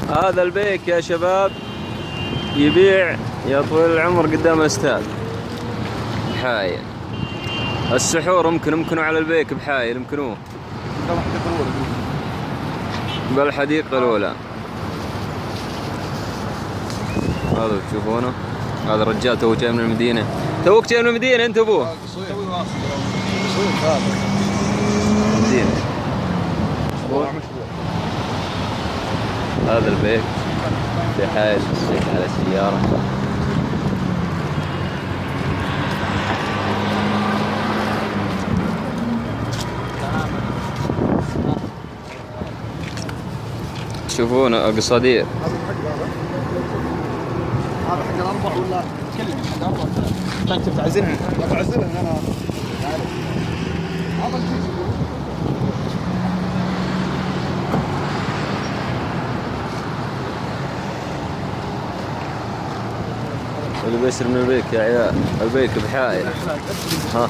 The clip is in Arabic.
هذا البيك يا شباب يبيع يا طويل العمر قدام الاستاد بحايل. السحور ممكنوا على البيك بحايل يمكنوه بالحديقة الأولى. هذا تشوفونه، هذا الرجال تو جاي من المدينة. توك جاي من المدينة انت ابوه؟ المدينة. هذا البيك في حايل على السيارة. تشوفون قصادير. هذا حق الأربع ولا تكلم حق أربع؟ أنت بتعزلهم؟ بعزلهم أنا عارف. هذا اللي بيشتري من البيك يا عيال، البيك بحايل. ها